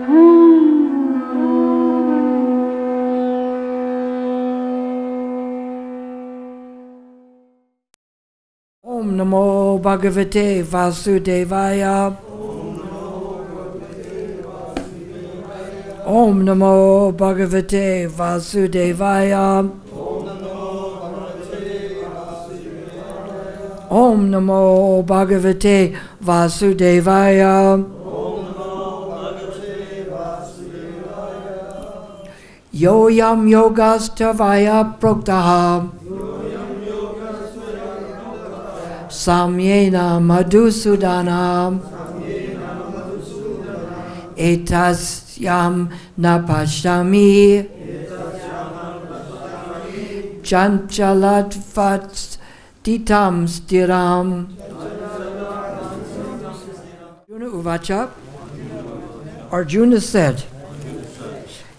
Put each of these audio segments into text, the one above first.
Om Namo Bhagavate Vasudevaya. Om Namo Bhagavate Vasudevaya. Om Namo Bhagavate Vasudevaya. Yo yam yogastavaya proktaha samyena madhusudana etasyam napashami chanchalatvat ditam stiram. Arjuna Uvacha. Arjuna said,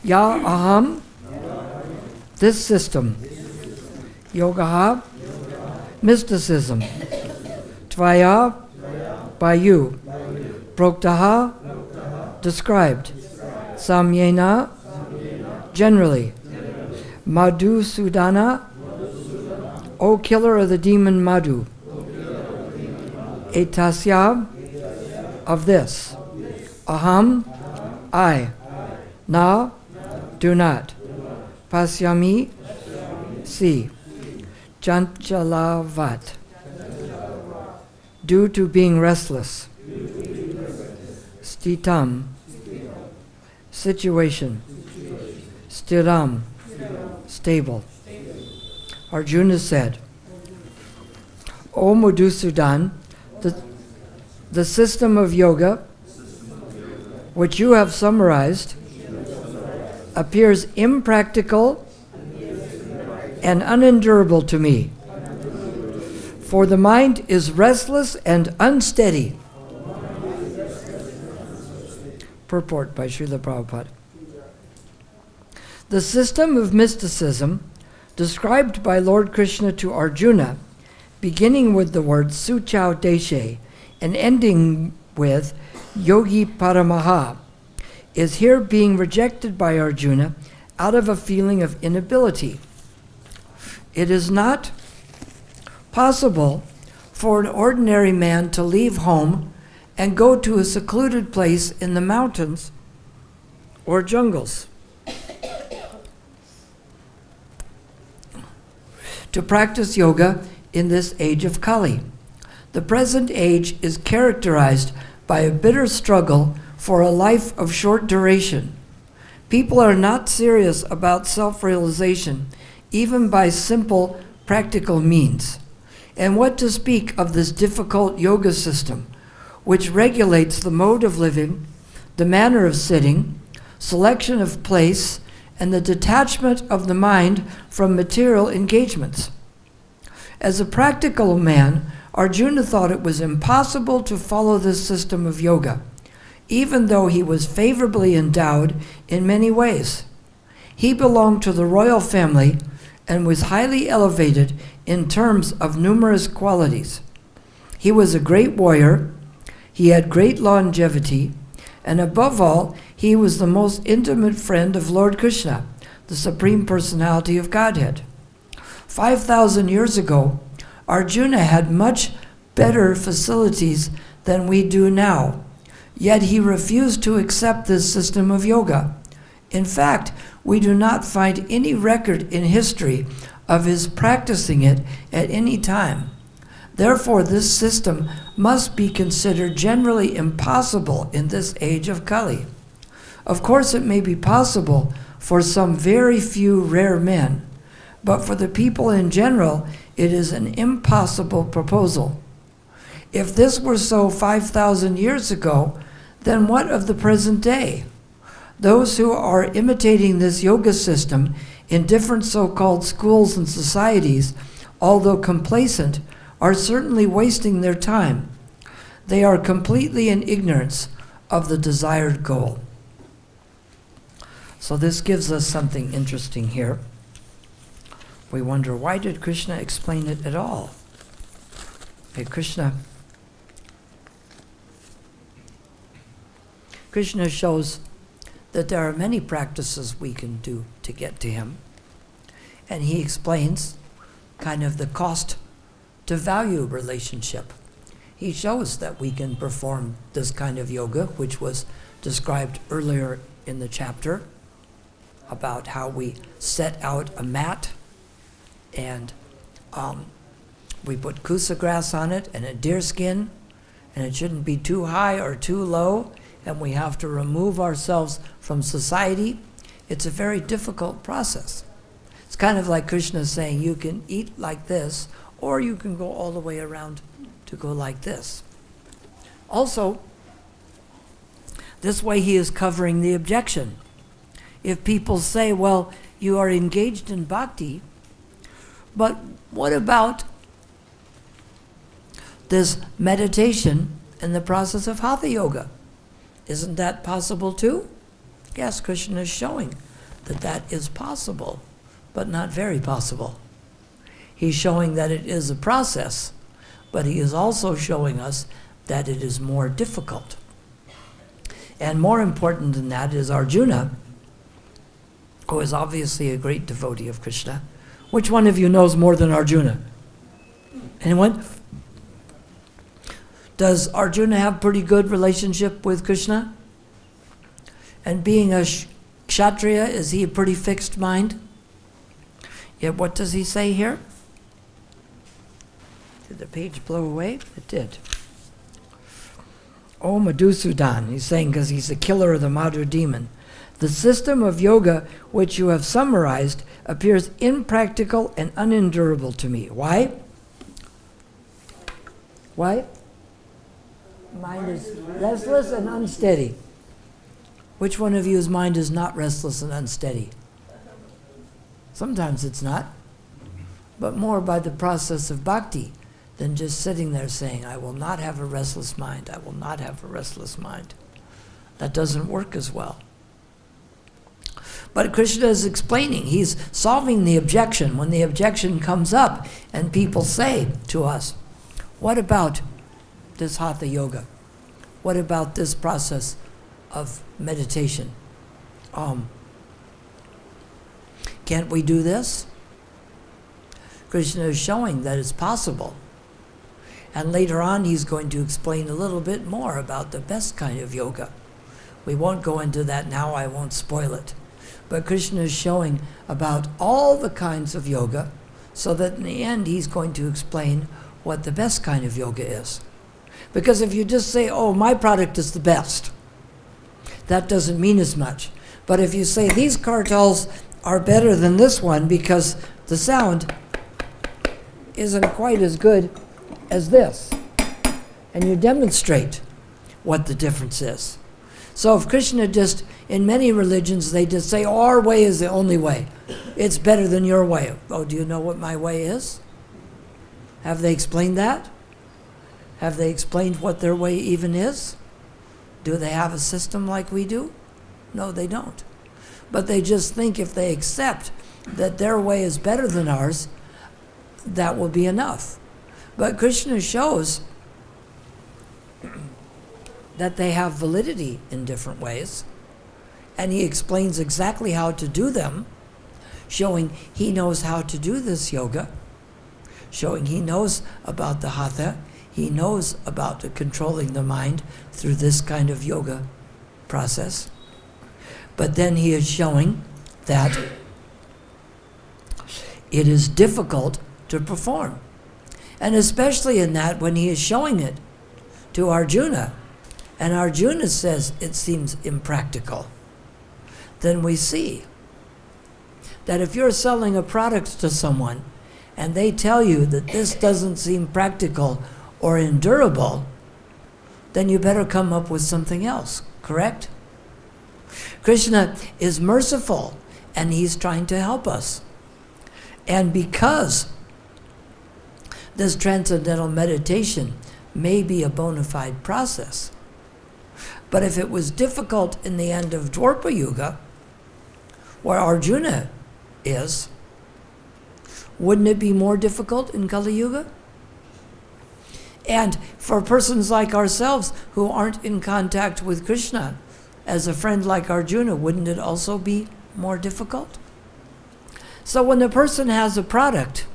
Ya aham, this system, yogaha, mysticism, tvaya, by you, proktaha, described, samyena, generally, madhusudana, O killer of the demon Madhu, etasya, of this, aham, I, na, do not, pasyami, see, chanchalavat, due to being restless, stitam, situation, stiram, stable. Arjuna said, O Madhusudan, the system of yoga, which you have summarized, appears impractical and unendurable to me. For the mind is restless and unsteady. Purport by Srila Prabhupada. The system of mysticism described by Lord Krishna to Arjuna, beginning with the word Suchau Deshe and ending with Yogi Paramaha, is here being rejected by Arjuna out of a feeling of inability. It is not possible for an ordinary man to leave home and go to a secluded place in the mountains or jungles to practice yoga in this age of Kali. The present age is characterized by a bitter struggle for a life of short duration. People are not serious about self-realization, even by simple practical means. And what to speak of this difficult yoga system, which regulates the mode of living, the manner of sitting, selection of place, and the detachment of the mind from material engagements. As a practical man, Arjuna thought it was impossible to follow this system of yoga, even though he was favorably endowed in many ways. He belonged to the royal family and was highly elevated in terms of numerous qualities. He was a great warrior, he had great longevity, and above all, he was the most intimate friend of Lord Krishna, the Supreme Personality of Godhead. 5,000 years ago, Arjuna had much better facilities than we do now, yet he refused to accept this system of yoga. In fact, we do not find any record in history of his practicing it at any time. Therefore, this system must be considered generally impossible in this age of Kali. Of course, it may be possible for some very few rare men, but for the people in general, it is an impossible proposal. If this were so 5,000 years ago, then what of the present day? Those who are imitating this yoga system in different so-called schools and societies, although complacent, are certainly wasting their time. They are completely in ignorance of the desired goal. So this gives us something interesting here. We wonder, why did Krishna explain it at all? Okay, Krishna shows that there are many practices we can do to get to him. And he explains kind of the cost to value relationship. He shows that we can perform this kind of yoga, which was described earlier in the chapter, about how we set out a mat and we put kusa grass on it and a deer skin, and it shouldn't be too high or too low, and we have to remove ourselves from society. It's a very difficult process. It's kind of like Krishna saying you can eat like this, or you can go all the way around to go like this. Also, this way he is covering the objection. If people say, well, you are engaged in bhakti, but what about this meditation and the process of hatha yoga? Isn't that possible too? Yes, Krishna is showing that that is possible, but not very possible. He's showing that it is a process, but he is also showing us that it is more difficult. And more important than that is Arjuna, who is obviously a great devotee of Krishna. Which one of you knows more than Arjuna? Anyone? Does Arjuna have pretty good relationship with Krishna? And being a kshatriya, is he a pretty fixed mind? Yet what does he say here? Did the page blow away? It did. Oh, Madhusudan, he's saying, because he's the killer of the Madhu demon. The system of yoga which you have summarized appears impractical and unendurable to me. Why? Why? Mind is restless and unsteady. Which one of you's mind is not restless and unsteady? Sometimes it's not, but more by the process of bhakti than just sitting there saying, I will not have a restless mind, I will not have a restless mind. That doesn't work as well. But Krishna is explaining, he's solving the objection. When the objection comes up and people say to us, what about this hatha yoga? What about this process of meditation? Can't we do this? Krishna is showing that it's possible. And later on he's going to explain a little bit more about the best kind of yoga. We won't go into that now, I won't spoil it. But Krishna is showing about all the kinds of yoga, so that in the end he's going to explain what the best kind of yoga is. Because if you just say, oh, my product is the best, that doesn't mean as much. But if you say these kartals are better than this one because the sound isn't quite as good as this, and you demonstrate what the difference is. So if Krishna just, in many religions, they just say, oh, our way is the only way. It's better than your way. Oh, do you know what my way is? Have they explained that? Have they explained what their way even is? Do they have a system like we do? No, they don't. But they just think if they accept that their way is better than ours, that will be enough. But Krishna shows that they have validity in different ways, and he explains exactly how to do them, showing he knows how to do this yoga, showing he knows about the hatha, he knows about controlling the mind through this kind of yoga process. But then he is showing that it is difficult to perform. And especially in that when he is showing it to Arjuna, and Arjuna says it seems impractical, then we see that if you're selling a product to someone and they tell you that this doesn't seem practical or endurable, then you better come up with something else, correct? Krishna is merciful and he's trying to help us. And because this transcendental meditation may be a bona fide process, but if it was difficult in the end of Dwapara Yuga, where Arjuna is, wouldn't it be more difficult in Kali Yuga? And for persons like ourselves who aren't in contact with Krishna as a friend like Arjuna, wouldn't it also be more difficult? So when a person has a product,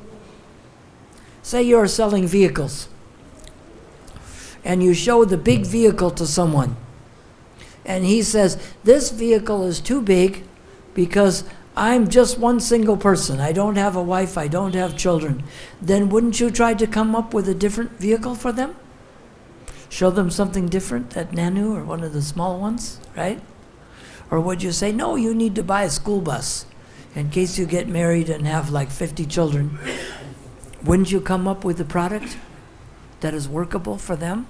say you're selling vehicles, and you show the big vehicle to someone, and he says, this vehicle is too big because I'm just one single person. I don't have a wife, I don't have children. Then wouldn't you try to come up with a different vehicle for them? Show them something different, that Nanu or one of the small ones, right? Or would you say, no, you need to buy a school bus in case you get married and have like 50 children? Wouldn't you come up with a product that is workable for them?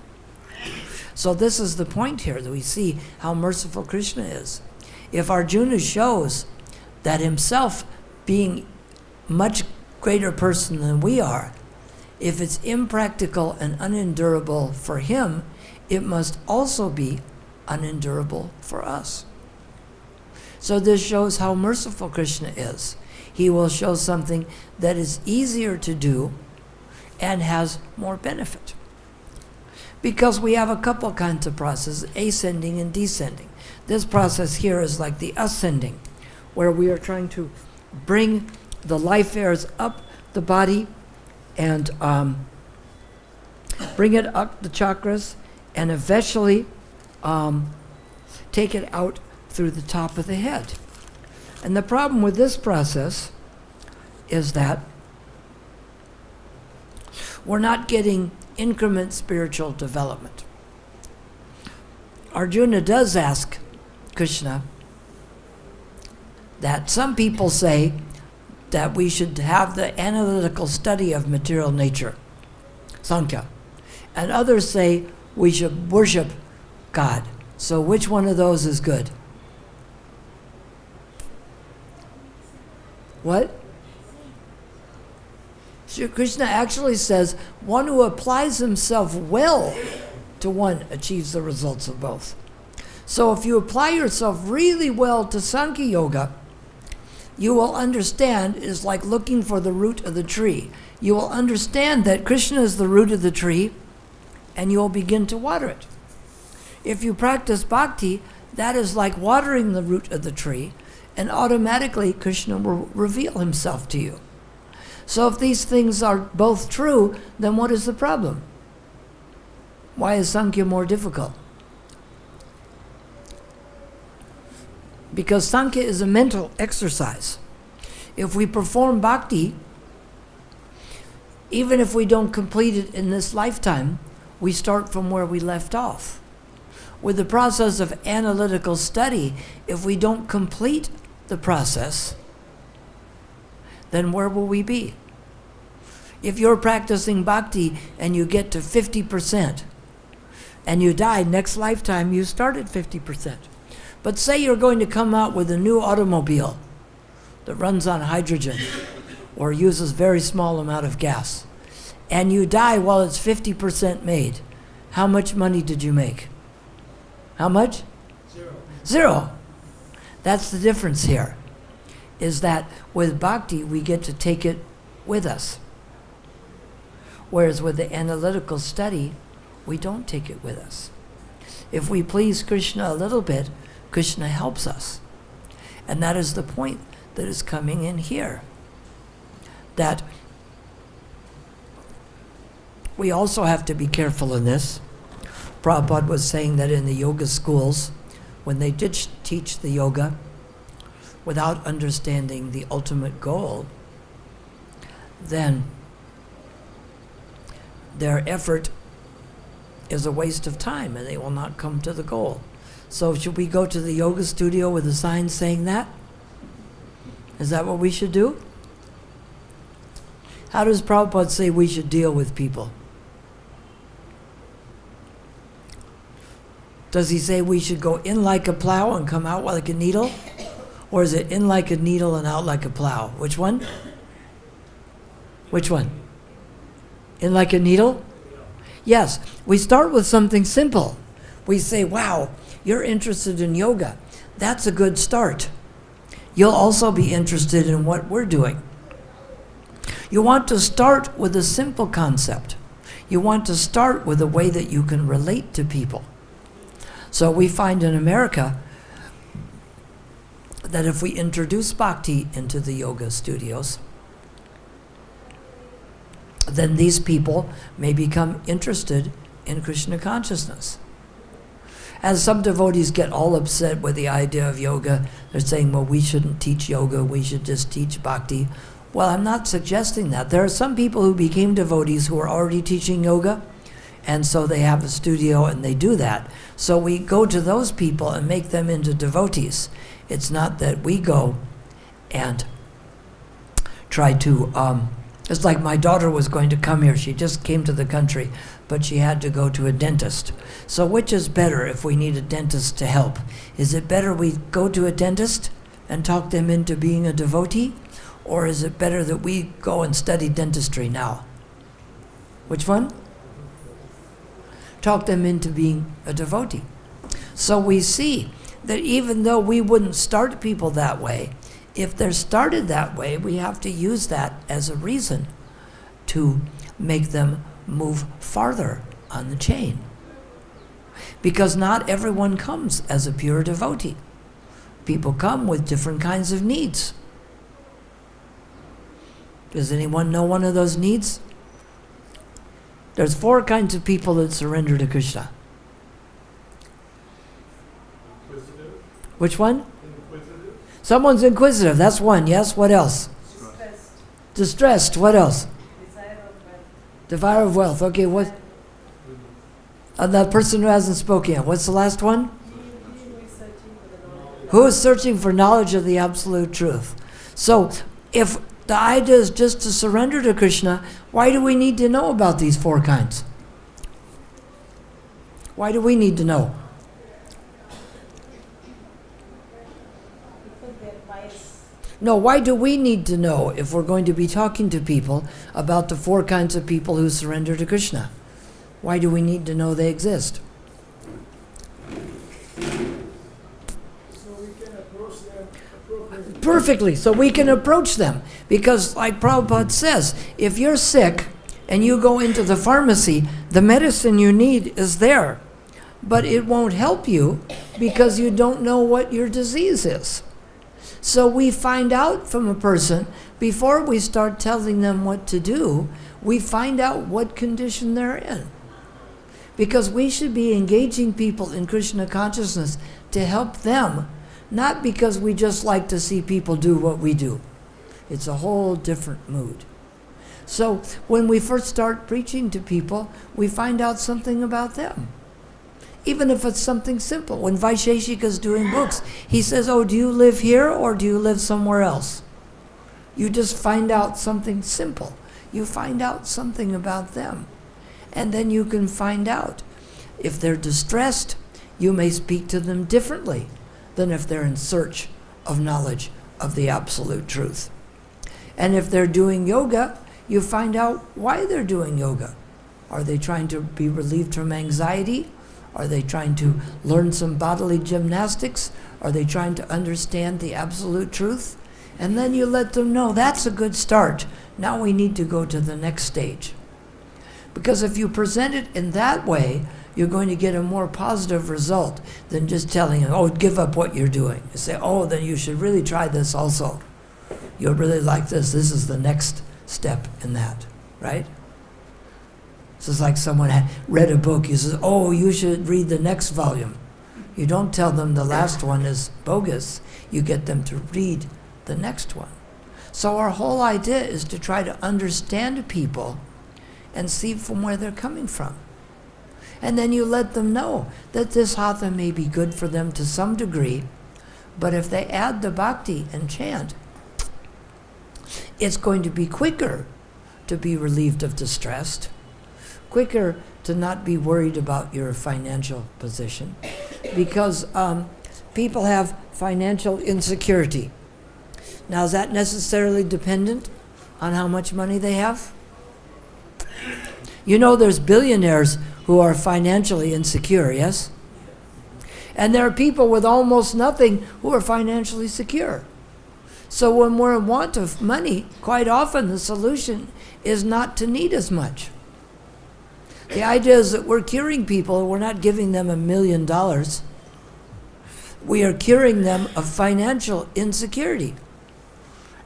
So this is the point here, that we see how merciful Krishna is. If Arjuna shows that himself, being much greater person than we are, if it's impractical and unendurable for him, it must also be unendurable for us. So this shows how merciful Krishna is. He will show something that is easier to do and has more benefit. Because we have a couple kinds of processes, ascending and descending. This process here is like the ascending, where we are trying to bring the life airs up the body and bring it up the chakras and eventually take it out through the top of the head. And the problem with this process is that we're not getting increment spiritual development. Arjuna does ask Krishna that some people say that we should have the analytical study of material nature, Sankhya, and others say we should worship God. So which one of those is good? What? Sri Krishna actually says one who applies himself well to one achieves the results of both. So if you apply yourself really well to Sankhya Yoga, you will understand it is like looking for the root of the tree. You will understand that Krishna is the root of the tree, and you will begin to water it. If you practice bhakti, that is like watering the root of the tree, and automatically Krishna will reveal himself to you. So if these things are both true, then what is the problem? Why is Sankhya more difficult? Because Sankhya is a mental exercise. If we perform bhakti, even if we don't complete it in this lifetime, we start from where we left off. With the process of analytical study, if we don't complete the process, then where will we be? If you're practicing bhakti and you get to 50% and you die, next lifetime you start at 50%. But say you're going to come out with a new automobile that runs on hydrogen or uses very small amount of gas, and you die while it's 50% made. How much money did you make? How much? Zero. That's the difference here, is that with bhakti we get to take it with us. Whereas with the analytical study, we don't take it with us. If we please Krishna a little bit, Krishna helps us. And that is the point that is coming in here. That we also have to be careful in this. Prabhupada was saying that in the yoga schools, when they did teach the yoga without understanding the ultimate goal, then their effort is a waste of time and they will not come to the goal. So should we go to the yoga studio with a sign saying that? Is that what we should do? How does Prabhupada say we should deal with people? Does he say we should go in like a plow and come out like a needle? Or is it in like a needle and out like a plow? Which one? Which one? In like a needle? Yes, we start with something simple. We say, wow, you're interested in yoga. That's a good start. You'll also be interested in what we're doing. You want to start with a simple concept. You want to start with a way that you can relate to people. So we find in America, that if we introduce bhakti into the yoga studios, then these people may become interested in Krishna consciousness. As some devotees get all upset with the idea of yoga, they're saying, well, we shouldn't teach yoga, we should just teach bhakti. Well, I'm not suggesting that. There are some people who became devotees who are already teaching yoga, and so they have a studio and they do that. So we go to those people and make them into devotees. It's not that we go and try to, it's like my daughter was going to come here. She just came to the country, but she had to go to a dentist. So which is better if we need a dentist to help? Is it better we go to a dentist and talk them into being a devotee? Or is it better that we go and study dentistry now? Which one? Talk them into being a devotee. So we see that even though we wouldn't start people that way, if they're started that way, we have to use that as a reason to make them move farther on the chain. Because not everyone comes as a pure devotee. People come with different kinds of needs. Does anyone know one of those needs? There's 4 kinds of people that surrender to Krishna. Inquisitive. Which one? Inquisitive. Someone's inquisitive. That's one. Yes. What else? Distressed. Distressed. What else? Desire of wealth. Desire of wealth. Okay. What? That person who hasn't spoken yet. What's the last one? Who is searching for knowledge of the absolute truth? So, if the idea is just to surrender to Krishna, why do we need to know about these 4 kinds? Why do we need to know? Because they're biased. No, why do we need to know if we're going to be talking to people about the 4 kinds of people who surrender to Krishna? Why do we need to know they exist? So we can approach them appropriately. Perfectly, so we can approach them. Because like Prabhupada says, if you're sick and you go into the pharmacy, the medicine you need is there. But it won't help you because you don't know what your disease is. So we find out from a person, before we start telling them what to do, we find out what condition they're in. Because we should be engaging people in Krishna consciousness to help them, not because we just like to see people do what we do. It's a whole different mood. So when we first start preaching to people, we find out something about them. Even if it's something simple. When Vaisheshika is doing books, he says, oh, do you live here or do you live somewhere else? You just find out something simple. You find out something about them. And then you can find out. If they're distressed, you may speak to them differently than if they're in search of knowledge of the absolute truth. And if they're doing yoga, you find out why they're doing yoga. Are they trying to be relieved from anxiety? Are they trying to learn some bodily gymnastics? Are they trying to understand the absolute truth? And then you let them know that's a good start. Now we need to go to the next stage. Because if you present it in that way, you're going to get a more positive result than just telling them, oh, give up what you're doing. You say, oh, then you should really try this also. You'll really like this. This is the next step in that, right? It's just like someone had read a book. You say, oh, you should read the next volume. You don't tell them the last one is bogus. You get them to read the next one. So our whole idea is to try to understand people and see from where they're coming from. And then you let them know that this hatha may be good for them to some degree, but if they add the bhakti and chant, it's going to be quicker to be relieved of distress, quicker to not be worried about your financial position, because people have financial insecurity. Now, is that necessarily dependent on how much money they have? You know, there's billionaires who are financially insecure, yes? And there are people with almost nothing who are financially secure. So when we're in want of money, quite often the solution is not to need as much. The idea is that we're curing people, we're not giving them $1 million. We are curing them of financial insecurity.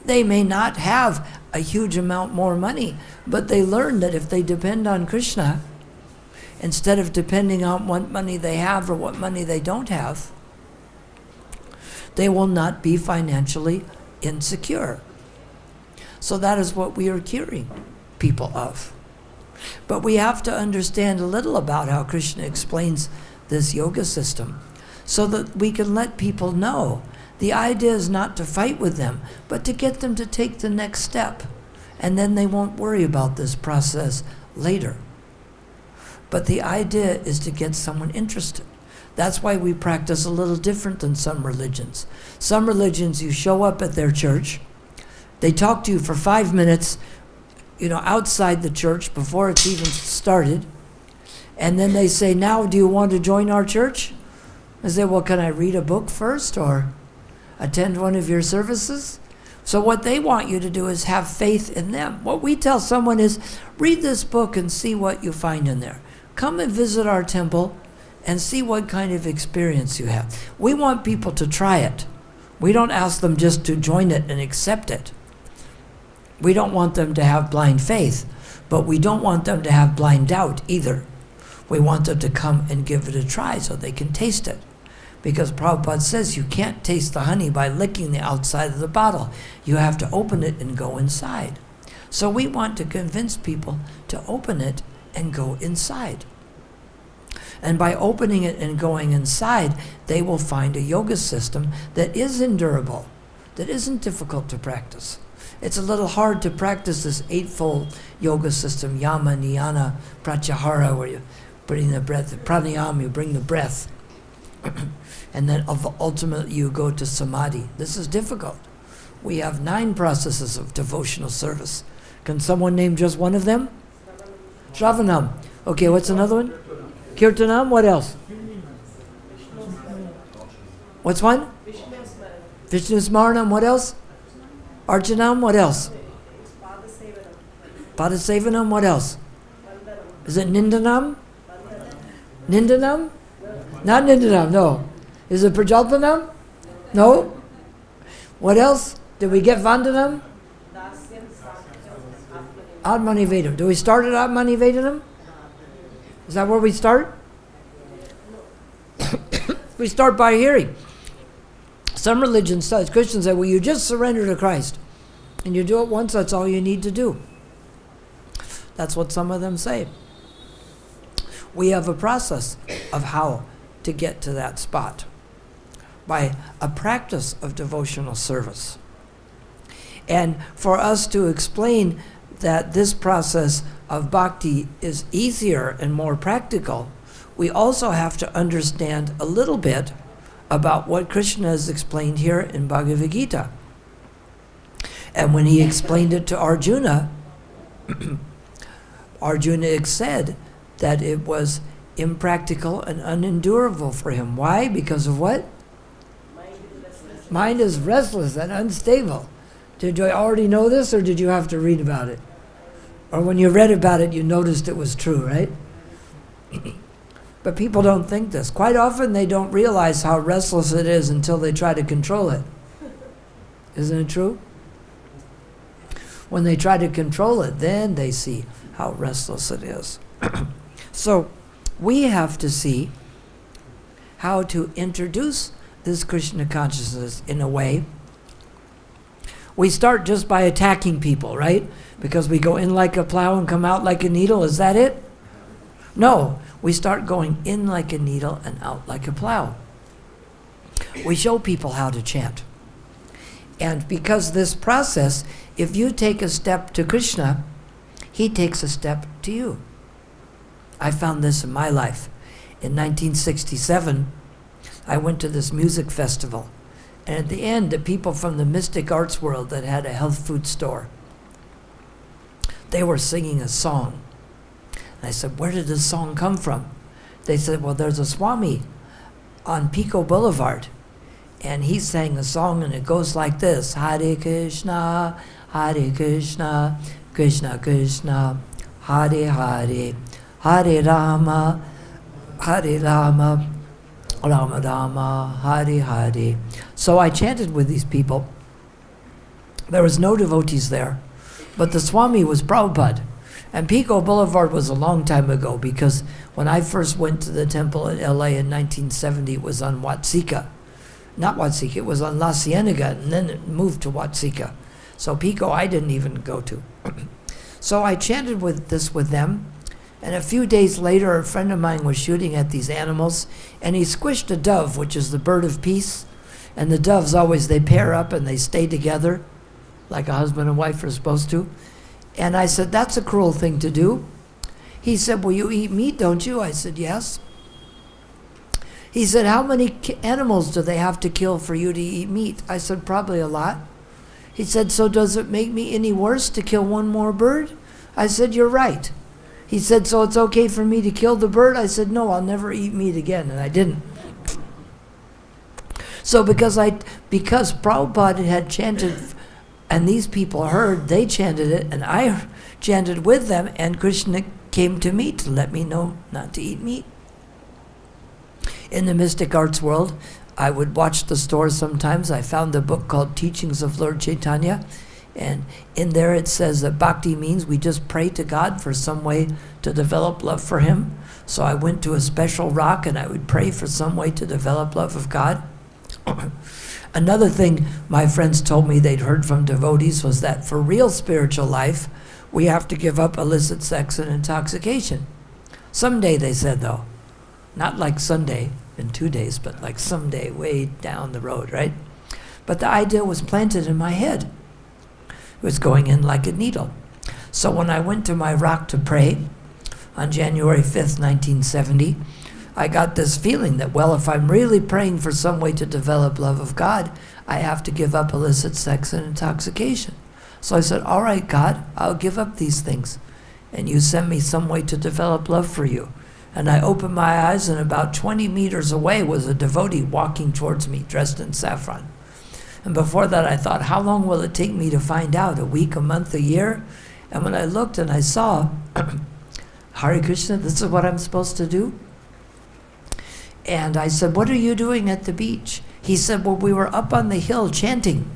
They may not have a huge amount more money, but they learn that if they depend on Krishna, instead of depending on what money they have or what money they don't have, they will not be financially insecure. So that is what we are curing people of. But we have to understand a little about how Krishna explains this yoga system so that we can let people know the idea is not to fight with them, but to get them to take the next step. And then they won't worry about this process later. But the idea is to get someone interested. That's why we practice a little different than some religions. Some religions, you show up at their church, they talk to you for 5 minutes, outside the church before it's even started, and then they say, now, do you want to join our church? I say, well, can I read a book first or attend one of your services? So what they want you to do is have faith in them. What we tell someone is, read this book and see what you find in there. Come and visit our temple and see what kind of experience you have. We want people to try it. We don't ask them just to join it and accept it. We don't want them to have blind faith, but we don't want them to have blind doubt either. We want them to come and give it a try so they can taste it. Because Prabhupada says you can't taste the honey by licking the outside of the bottle. You have to open it and go inside. So we want to convince people to open it and go inside. And by opening it and going inside, they will find a yoga system that is endurable, that isn't difficult to practice. It's a little hard to practice this eightfold yoga system, yama, niyana, pratyahara, where you bring the breath, pranayama, you bring the breath, and then ultimately you go to samadhi. This is difficult. We have 9 processes of devotional service. Can someone name just one of them? Shravanam. Okay, what's another one? Kirtanam, what else? What's one? Vishnu Smaranam, what else? Archanam, what else? Padasevanam, what else? Is it Nindanam? Nindanam? Not Nindanam, no. Is it Prajalpanam? No. What else? Did we get Vandanam? Atmani Vedam. Do we start at Atmani Vedanam? Is that where we start? We start by hearing. Some religions, Christians say, well, you just surrender to Christ. And you do it once, that's all you need to do. That's what some of them say. We have a process of how to get to that spot by a practice of devotional service. And for us to explain that this process of bhakti is easier and more practical, we also have to understand a little bit about what Krishna has explained here in Bhagavad-Gita. And when he explained it to Arjuna, Arjuna said that it was impractical and unendurable for him. Why? Because of what? Mind is restless and unstable. Did you already know this, or did you have to read about it? Or when you read about it, you noticed it was true, right? But people don't think this. Quite often they don't realize how restless it is until they try to control it. Isn't it true? When they try to control it, then they see how restless it is. So we have to see how to introduce this Krishna consciousness in a way. We start just by attacking people, right? Because we go in like a plow and come out like a needle. Is that it? No. We start going in like a needle and out like a plow. We show people how to chant. And because this process, if you take a step to Krishna, he takes a step to you. I found this in my life. In 1967, I went to this music festival. And at the end, the people from the mystic arts world that had a health food store, they were singing a song. And I said, where did this song come from? They said, well, there's a Swami on Pico Boulevard. And he sang a song, and it goes like this: Hare Krishna, Krishna Krishna, Hare Hare, Hare Rama, Rama Rama, Hari Hari. So I chanted with these people. There was no devotees there, but the Swami was Prabhupada. And Pico Boulevard was a long time ago, because when I first went to the temple in LA in 1970, it was on Watsika. Not Watsika, it was on La Cienega, and then it moved to Watsika. So Pico I didn't even go to. So I chanted with them, and a few days later a friend of mine was shooting at these animals, and he squished a dove, which is the bird of peace. And the doves always, they pair up and they stay together, like a husband and wife are supposed to. And I said, that's a cruel thing to do. He said, well, you eat meat, don't you? I said, yes. He said, how many animals do they have to kill for you to eat meat? I said, probably a lot. He said, so does it make me any worse to kill one more bird? I said, you're right. He said, so it's okay for me to kill the bird? I said, no, I'll never eat meat again. And I didn't. So because Prabhupada had chanted, and these people heard, they chanted it, and I chanted with them, and Krishna came to me to let me know not to eat meat. In the mystic arts world, I would watch the stores sometimes. I found a book called Teachings of Lord Chaitanya, and in there it says that bhakti means we just pray to God for some way to develop love for Him. So I went to a special rock and I would pray for some way to develop love of God. Another thing my friends told me they'd heard from devotees was that for real spiritual life, we have to give up illicit sex and intoxication. Someday, they said, though. Not like Sunday in 2 days, but like someday way down the road, right? But the idea was planted in my head. It was going in like a needle. So when I went to my rock to pray on January 5th, 1970, I got this feeling that, well, if I'm really praying for some way to develop love of God, I have to give up illicit sex and intoxication. So I said, all right, God, I'll give up these things. And you send me some way to develop love for you. And I opened my eyes, and about 20 meters away was a devotee walking towards me, dressed in saffron. And before that, I thought, how long will it take me to find out? A week, a month, a year? And when I looked and I saw, Hare Krishna, this is what I'm supposed to do? And I said, what are you doing at the beach? He said, well, we were up on the hill chanting.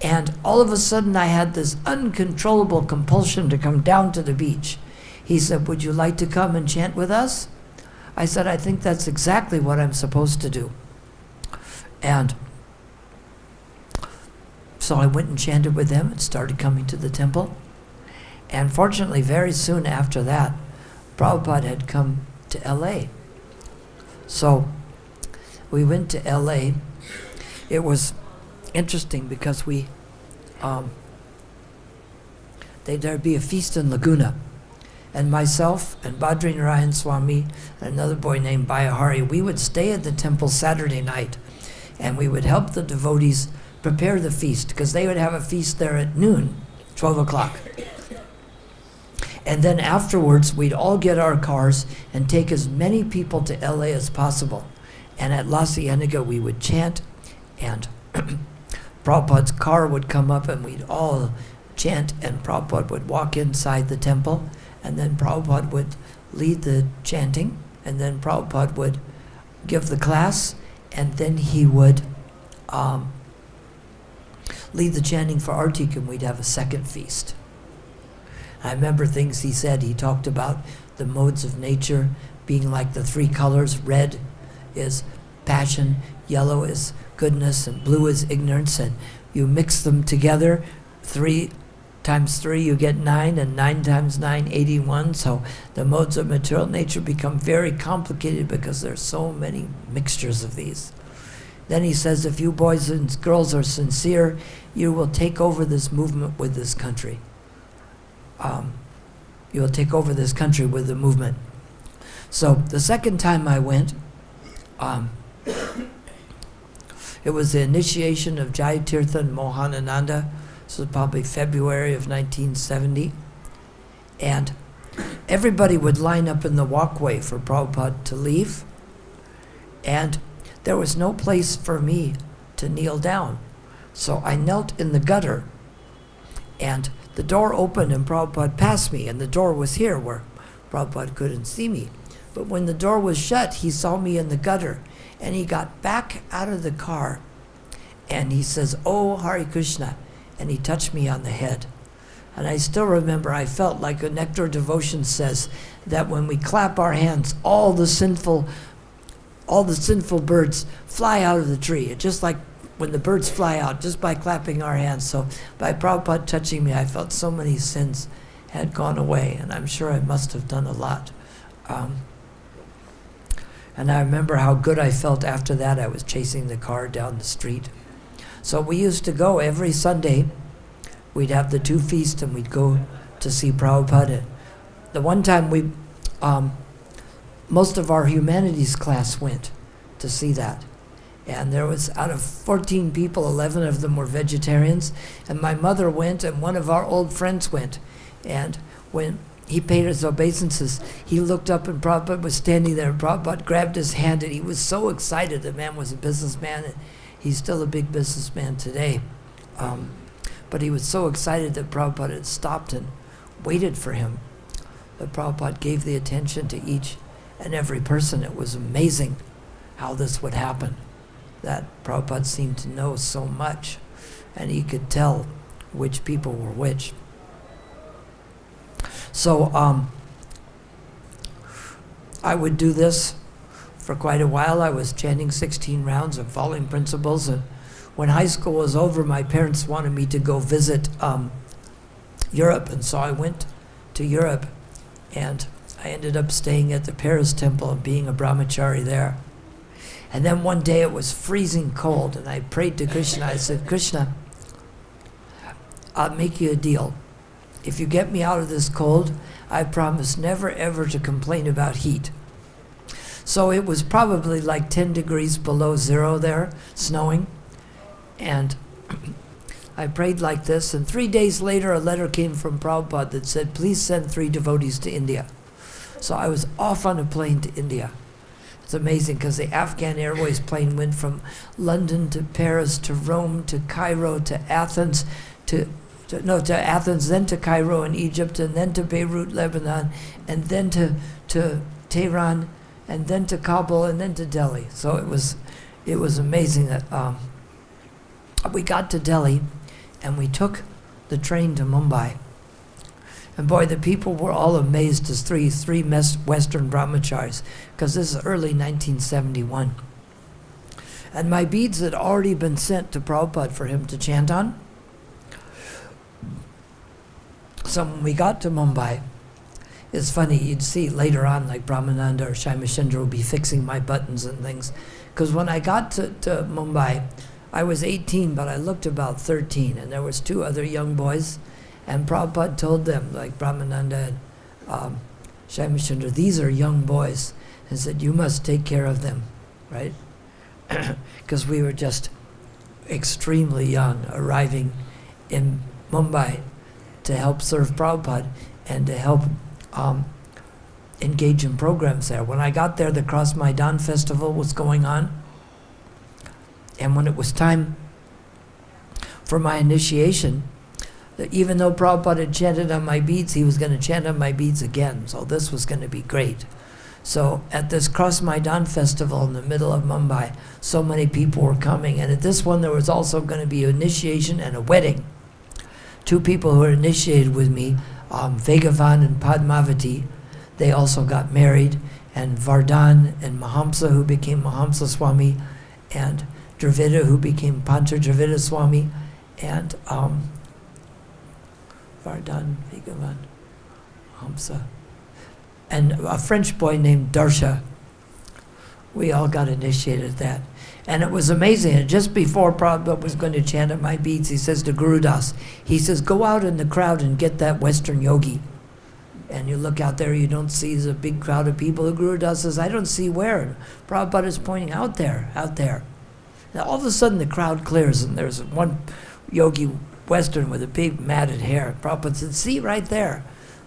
And all of a sudden, I had this uncontrollable compulsion to come down to the beach. He said, would you like to come and chant with us? I said, I think that's exactly what I'm supposed to do. And so I went and chanted with them and started coming to the temple. And fortunately, very soon after that, Prabhupada had come to LA. So we went to LA. It was interesting because there'd be a feast in Laguna. And myself and Badri Narayan Swami and another boy named Bayahari, we would stay at the temple Saturday night, and we would help the devotees prepare the feast, because they would have a feast there at noon, 12 o'clock. And then afterwards, we'd all get our cars and take as many people to LA as possible. And at La Cienega, we would chant, and Prabhupada's car would come up, and we'd all chant, and Prabhupada would walk inside the temple, and then Prabhupada would lead the chanting, and then Prabhupada would give the class, and then he would lead the chanting for Artik, and we'd have a second feast. I remember things he said. He talked about the modes of nature being like the three colors. Red is passion, yellow is goodness, and blue is ignorance, and you mix them together. 3 times 3, you get 9, and 9 times 9, 81. So the modes of material nature become very complicated because there's so many mixtures of these. Then he says, if you boys and girls are sincere, you will take over this movement with this country. You will take over this country with the movement. So the second time I went, it was the initiation of Jayatirtha and Mohanananda. This was probably February of 1970. And everybody would line up in the walkway for Prabhupada to leave. And there was no place for me to kneel down. So I knelt in the gutter, and the door opened and Prabhupada passed me, and the door was here where Prabhupada couldn't see me. But when the door was shut, he saw me in the gutter, and he got back out of the car, and he says, "Oh, Hare Krishna," and he touched me on the head. And I still remember, I felt like a Nectar Devotion says that when we clap our hands, all the sinful birds fly out of the tree. It's just like when the birds fly out, just by clapping our hands. So by Prabhupada touching me, I felt so many sins had gone away, and I'm sure I must have done a lot. And I remember how good I felt after that. I was chasing the car down the street. So we used to go every Sunday. We'd have the 2 feasts, and we'd go to see Prabhupada. The one time most of our humanities class went to see that. And there was, out of 14 people, 11 of them were vegetarians. And my mother went, and one of our old friends went. And when he paid his obeisances, he looked up, and Prabhupada was standing there. And Prabhupada grabbed his hand, and he was so excited. The man was a businessman, and he's still a big businessman today. But he was so excited that Prabhupada had stopped and waited for him. That Prabhupada gave the attention to each and every person. It was amazing how this would happen. That Prabhupada seemed to know so much, and he could tell which people were which. So I would do this for quite a while. I was chanting 16 rounds of following principles, and when high school was over, my parents wanted me to go visit Europe, and so I went to Europe, and I ended up staying at the Paris temple and being a brahmachari there. And then one day it was freezing cold, and I prayed to Krishna. I said, "Krishna, I'll make you a deal. If you get me out of this cold, I promise never ever to complain about heat." So it was probably like 10 degrees below zero there, snowing. And I prayed like this, and 3 days later a letter came from Prabhupada that said, "Please send 3 devotees to India." So I was off on a plane to India. It's amazing because the Afghan Airways plane went from London to Paris to Rome to Cairo to Athens to Athens, then to Cairo in Egypt, and then to Beirut, Lebanon, and then to Tehran, and then to Kabul, and then to Delhi. So it was amazing that we got to Delhi, and we took the train to Mumbai. And boy, the people were all amazed as three Western brahmacharis, because this is early 1971. And my beads had already been sent to Prabhupada for him to chant on. So when we got to Mumbai, it's funny, you'd see later on, like Brahmananda or Shyamasundar would be fixing my buttons and things. Because when I got to Mumbai, I was 18, but I looked about 13, and there was 2 other young boys, and Prabhupada told them, like Brahmananda and Shyamasundar, "These are young boys," and said, "You must take care of them," right? Because we were just extremely young, arriving in Mumbai to help serve Prabhupada and to help engage in programs there. When I got there, the Cross Maidan festival was going on, and when it was time for my initiation, that even though Prabhupada had chanted on my beads, he was going to chant on my beads again. So this was going to be great. So at this Cross Maidan festival in the middle of Mumbai, so many people were coming. And at this one, there was also going to be an initiation and a wedding. 2 people who were initiated with me, Bhagavan and Padmavati, they also got married. And Vardhan and Mahamsa, who became Mahamsa Swami, and Dravida, who became Pancha Dravida Swami, and Vardhan, Bhagavan, Mahamsa, and a French boy named Darsha. We all got initiated at that. And it was amazing. And just before Prabhupada was going to chant at my beads, he says to Guru Das, he says, "Go out in the crowd and get that Western yogi." And you look out there, you don't see, there's a big crowd of people. The Guru Das says, "I don't see where." And Prabhupada is pointing out there. Now all of a sudden the crowd clears, and there's one yogi Western with a big matted hair. Prabhupada said, "See right there."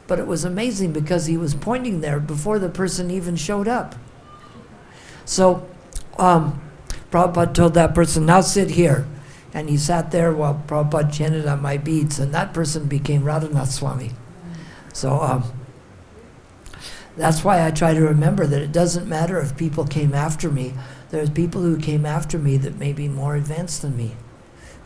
But it was amazing because he was pointing there before the person even showed up. So Prabhupada told that person, "Now sit here." And he sat there while Prabhupada chanted on my beads, and that person became Radhanath Swami. So That's why I try to remember that it doesn't matter if people came after me. There's people who came after me that may be more advanced than me.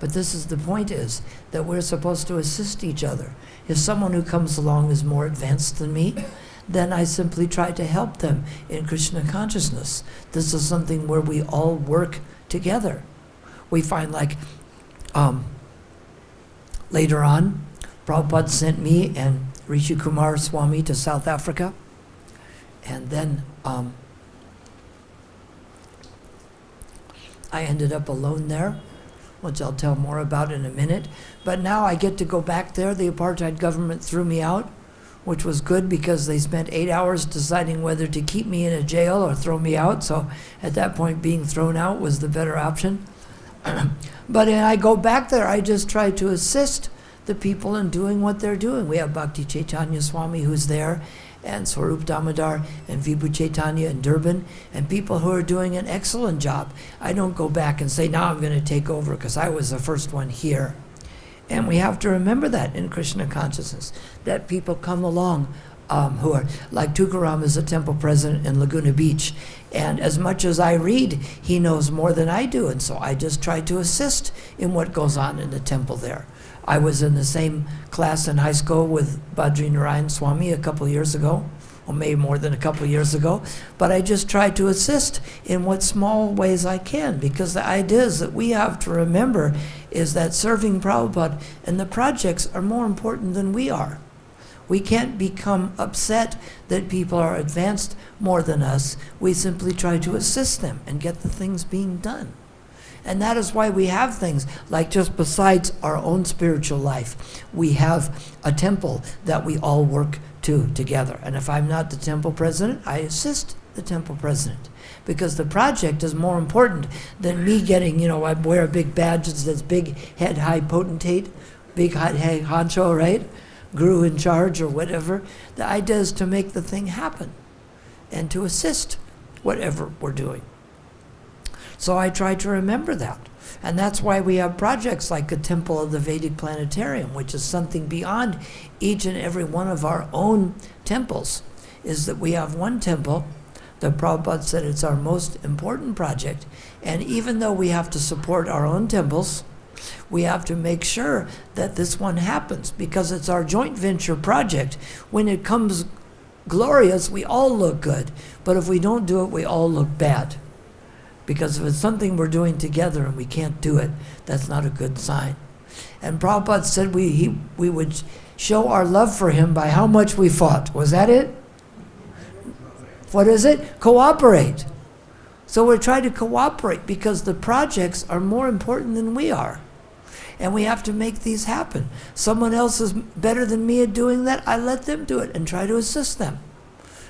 But this is the point, is that we're supposed to assist each other. If someone who comes along is more advanced than me, then I simply try to help them in Krishna consciousness. This is something where we all work together. We find, like, later on, Prabhupada sent me and Rishi Kumar Swami to South Africa. And then I ended up alone there, which I'll tell more about in a minute. But now I get to go back there. The apartheid government threw me out, which was good because they spent 8 hours deciding whether to keep me in a jail or throw me out. So at that point, being thrown out was the better option. But when I go back there, I just try to assist the people in doing what they're doing. We have Bhakti Chaitanya Swami who's there, and Swarup Damodar and Vibhu Chaitanya in Durban, and people who are doing an excellent job. I don't go back and say, now I'm going to take over because I was the first one here. And we have to remember that in Krishna consciousness, that people come along who are, like Tukaram is a temple president in Laguna Beach, and as much as I read, he knows more than I do, and so I just try to assist in what goes on in the temple there. I was in the same class in high school with Badri Narayan Swami a couple years ago, or maybe more than a couple years ago, but I just try to assist in what small ways I can, because the ideas that we have to remember is that serving Prabhupada and the projects are more important than we are. We can't become upset that people are advanced more than us. We simply try to assist them and get the things being done. And that is why we have things like, just besides our own spiritual life, we have a temple that we all work to together. And if I'm not the temple president, I assist the temple president, because the project is more important than me getting, I wear a big badge that says big head high potentate, big head honcho, right? Guru in charge or whatever. The idea is to make the thing happen and to assist whatever we're doing. So I try to remember that. And that's why we have projects like the Temple of the Vedic Planetarium, which is something beyond each and every one of our own temples, is that we have one temple that Prabhupada said it's our most important project. And even though we have to support our own temples, we have to make sure that this one happens, because it's our joint venture project. When it comes glorious, we all look good. But if we don't do it, we all look bad. Because if it's something we're doing together and we can't do it, that's not a good sign. And Prabhupada said we would show our love for him by how much we fought. Was that it? What is it? Cooperate. So we're trying to cooperate because the projects are more important than we are. And we have to make these happen. Someone else is better than me at doing that, I let them do it and try to assist them.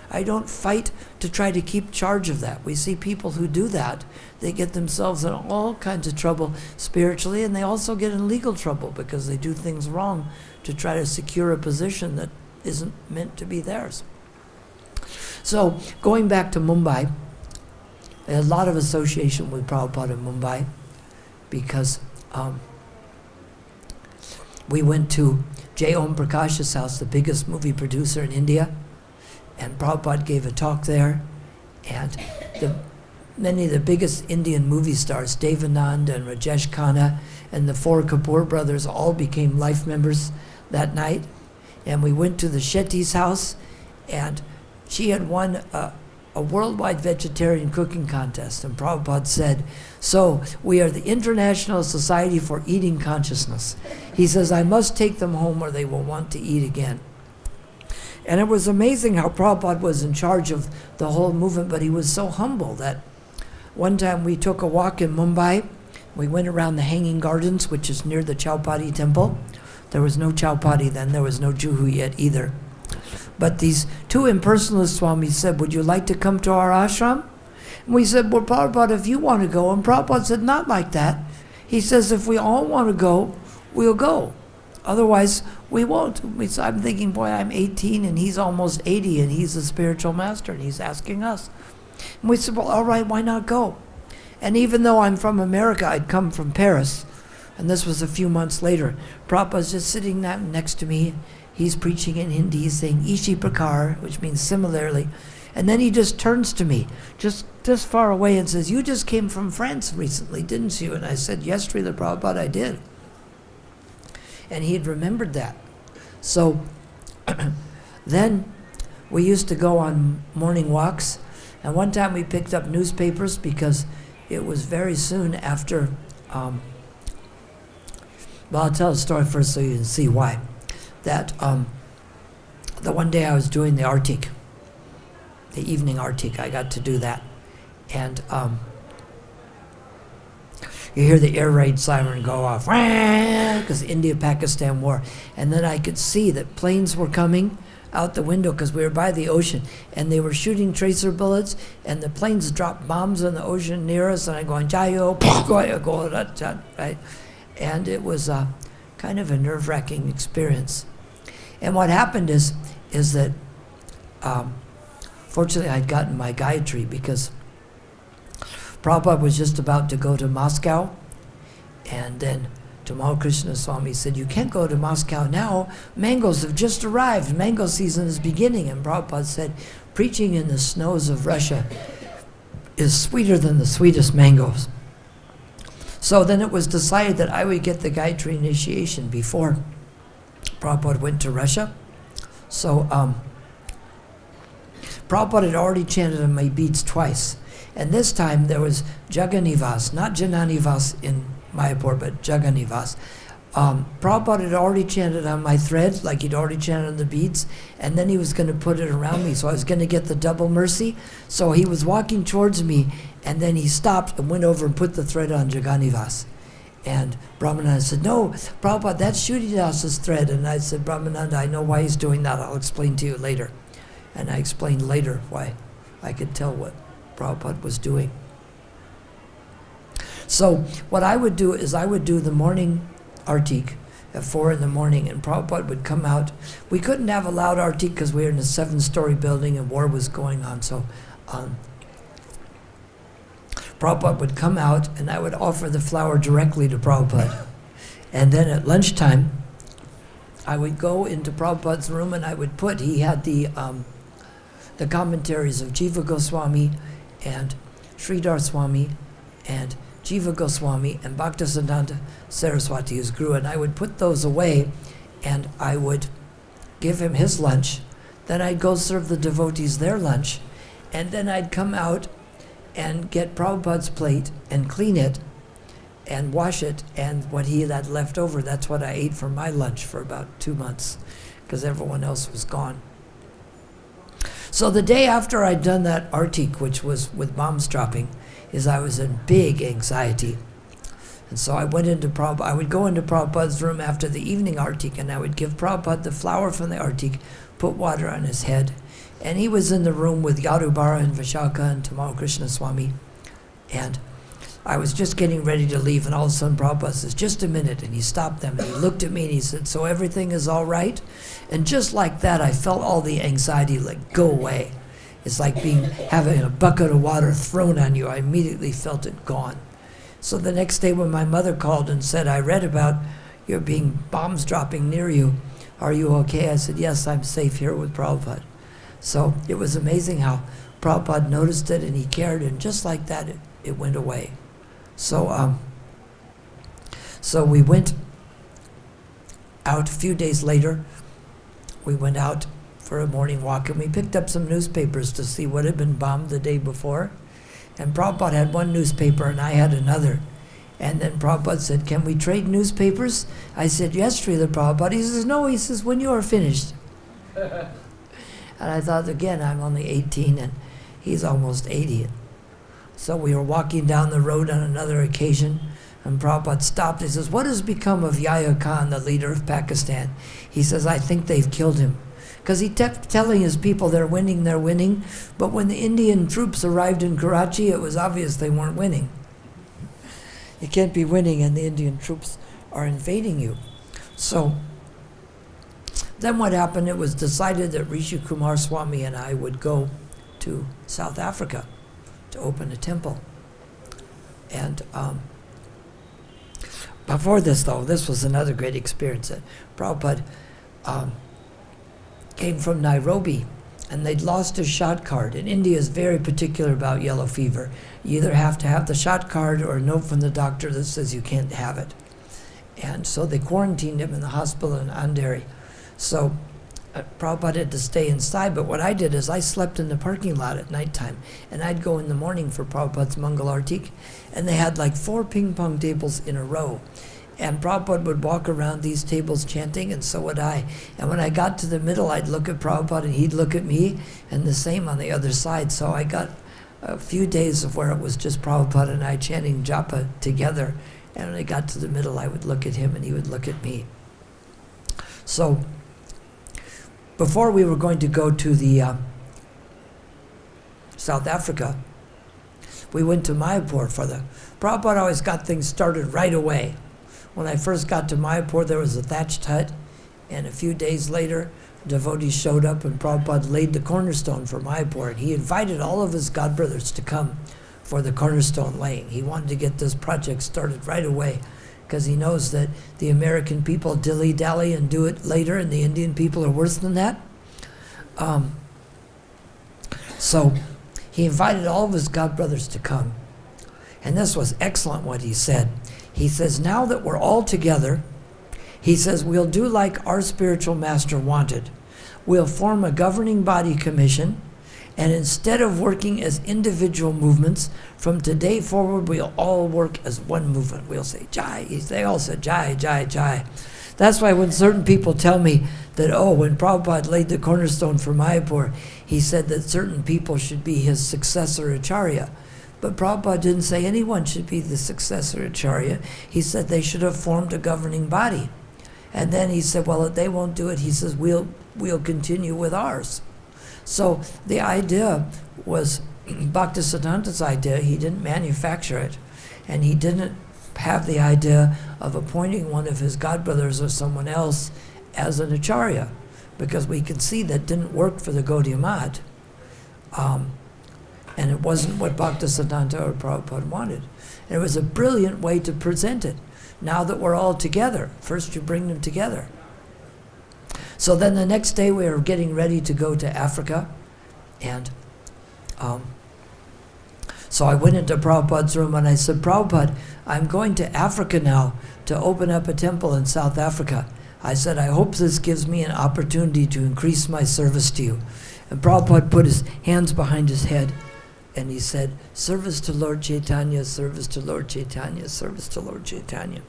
I don't fight to try to keep charge of that. We see people who do that, they get themselves in all kinds of trouble spiritually, and they also get in legal trouble because they do things wrong to try to secure a position that isn't meant to be theirs. So, going back to Mumbai, I had a lot of association with Prabhupada in Mumbai because we went to J. Om Prakash's house, the biggest movie producer in India, and Prabhupada gave a talk there, and many of the biggest Indian movie stars, Devanand and Rajesh Khanna and the four Kapoor brothers, all became life members that night. And we went to the Shetty's house, and she had won a worldwide vegetarian cooking contest. And Prabhupada said, so we are the International Society for Eating Consciousness. He says, I must take them home or they will want to eat again. And it was amazing how Prabhupada was in charge of the whole movement, but he was so humble that one time we took a walk in Mumbai. We went around the Hanging Gardens, which is near the Chowpatty temple. There was no Chowpatty then, there was no Juhu yet either. But these two impersonalist swamis said, would you like to come to our ashram? And we said, well, Prabhupada, if you want to go. And Prabhupada said, not like that. He says, if we all want to go, we'll go. Otherwise, we won't. I'm thinking, boy, I'm 18 and he's almost 80 and he's a spiritual master and he's asking us. And we said, well, all right, why not go? And even though I'm from America, I'd come from Paris, and this was a few months later, Prabhupada's just sitting next to me. he's preaching in Hindi, he's saying Ishi Prakar, which means similarly. And then he just turns to me, just far away, and says, "You just came from France recently, didn't you?" And I said, "Yes, Srila Prabhupada, I did." And he had remembered that. So then we used to go on morning walks, and one time we picked up newspapers because it was very soon after, well, I'll tell the story first so you can see why. That the one day I was doing the Artik, the evening Artik, I got to do that. And you hear the air raid siren go off, because India-Pakistan war. And then I could see that planes were coming out the window because we were by the ocean, and they were shooting tracer bullets, and the planes dropped bombs in the ocean near us, and I'm going, Jayo, right? And it was kind of a nerve-wracking experience. And what happened is that fortunately I'd gotten my Gayatri because Prabhupada was just about to go to Moscow, and then Tamal Krishna Swami said, "You can't go to Moscow now. Mangoes have just arrived. Mango season is beginning." And Prabhupada said, "Preaching in the snows of Russia is sweeter than the sweetest mangoes." So then it was decided that I would get the Gayatri initiation before Prabhupada went to Russia. So Prabhupada had already chanted on my beads twice. And this time there was Jaganivas, not Jananivas in Mayapur, but Jaganivas. Prabhupada had already chanted on my thread, like he'd already chanted on the beads, and then he was going to put it around me, so I was going to get the double mercy. So he was walking towards me, and then he stopped and went over and put the thread on Jaganivas. And Brahmananda said, "No, Prabhupada, that's Kshudy Das's thread." And I said, "Brahmananda, I know why he's doing that. I'll explain to you later." And I explained later why I could tell what Prabhupada was doing. So what I would do is I would do the morning Artik at 4 in the morning, and Prabhupada would come out. We couldn't have a loud Artik because we were in a 7-story building and war was going on. So Prabhupada would come out, and I would offer the flower directly to Prabhupada. And then at lunchtime, I would go into Prabhupada's room, and I would put, he had the commentaries of Jiva Goswami and Sridhar Swami and Jiva Goswami and Bhaktisiddhanta Saraswati, his guru, and I would put those away, and I would give him his lunch. Then I'd go serve the devotees their lunch, and then I'd come out and get Prabhupada's plate and clean it and wash it, and what he had left over, that's what I ate for my lunch for about 2 months, because everyone else was gone. So the day after I'd done that Artik, which was with bombs dropping, is I was in big anxiety. And so I went into Prabhupada, I would go into Prabhupada's room after the evening Artik, and I would give Prabhupada the flower from the Artik, put water on his head. And he was in the room with Yadubara and Vishaka and Tamal Krishna Swami. And I was just getting ready to leave, and all of a sudden Prabhupada says, "Just a minute," and he stopped them, and he looked at me and he said, "So everything is all right?" And just like that, I felt all the anxiety like go away. It's like having a bucket of water thrown on you. I immediately felt it gone. So the next day when my mother called and said, "I read about your being bombs dropping near you. Are you okay?" I said, "Yes, I'm safe here with Prabhupada." So it was amazing how Prabhupada noticed it and he cared, and just like that, it went away. So we went out a few days later. We went out for a morning walk, and we picked up some newspapers to see what had been bombed the day before. And Prabhupada had one newspaper and I had another. And then Prabhupada said, "Can we trade newspapers?" I said, "Yes, Srila Prabhupada." He says, "No," he says, "when you are finished." And I thought, again, I'm only 18 and he's almost 80. So we were walking down the road on another occasion, and Prabhupada stopped. He says, "What has become of Yahya Khan, the leader of Pakistan?" He says, "I think they've killed him." Because he kept telling his people they're winning. But when the Indian troops arrived in Karachi, it was obvious they weren't winning. You can't be winning and the Indian troops are invading you. So then what happened, it was decided that Rishi Kumar Swami and I would go to South Africa to open a temple. And before this, though, this was another great experience. Prabhupada came from Nairobi, and they'd lost his shot card. And India is very particular about yellow fever. You either have to have the shot card or a note from the doctor that says you can't have it. And so they quarantined him in the hospital in Andheri. So Prabhupada had to stay inside, but what I did is I slept in the parking lot at nighttime, and I'd go in the morning for Prabhupada's Mangal Artik, and they had like 4 ping pong tables in a row. And Prabhupada would walk around these tables chanting, and so would I. And when I got to the middle, I'd look at Prabhupada, and he'd look at me, and the same on the other side. So I got a few days of where it was just Prabhupada and I chanting japa together. And when I got to the middle, I would look at him, and he would look at me. So before we were going to go to the South Africa, we went to Mayapur for the... Prabhupada always got things started right away. When I first got to Mayapur, there was a thatched hut, and a few days later, devotees showed up, and Prabhupada laid the cornerstone for Mayapur, and he invited all of his godbrothers to come for the cornerstone laying. He wanted to get this project started right away, because he knows that the American people dilly-dally and do it later, and the Indian people are worse than that. So he invited all of his godbrothers to come. And this was excellent what he said. He says, now that we're all together, he says, we'll do like our spiritual master wanted. We'll form a governing body commission, and instead of working as individual movements, from today forward, we'll all work as one movement. We'll say, Jai. They all said, Jai, Jai, Jai. That's why when certain people tell me that, when Prabhupada laid the cornerstone for Mayapur, he said that certain people should be his successor acharya. But Prabhupada didn't say anyone should be the successor acharya. He said they should have formed a governing body. And then he said, well, if they won't do it, he says, we'll continue with ours. So the idea was Bhaktisiddhanta's idea. He didn't manufacture it. And he didn't have the idea of appointing one of his godbrothers or someone else as an acharya, because we can see that didn't work for the Gaudiya Math. And it wasn't what Bhaktisiddhanta or Prabhupada wanted. And it was a brilliant way to present it. Now that we're all together, first you bring them together. So then the next day we were getting ready to go to Africa, and so I went into Prabhupada's room and I said, Prabhupada, I'm going to Africa now to open up a temple in South Africa. I said, I hope this gives me an opportunity to increase my service to you. And Prabhupada put his hands behind his head, and he said, service to Lord Chaitanya, service to Lord Chaitanya, service to Lord Chaitanya.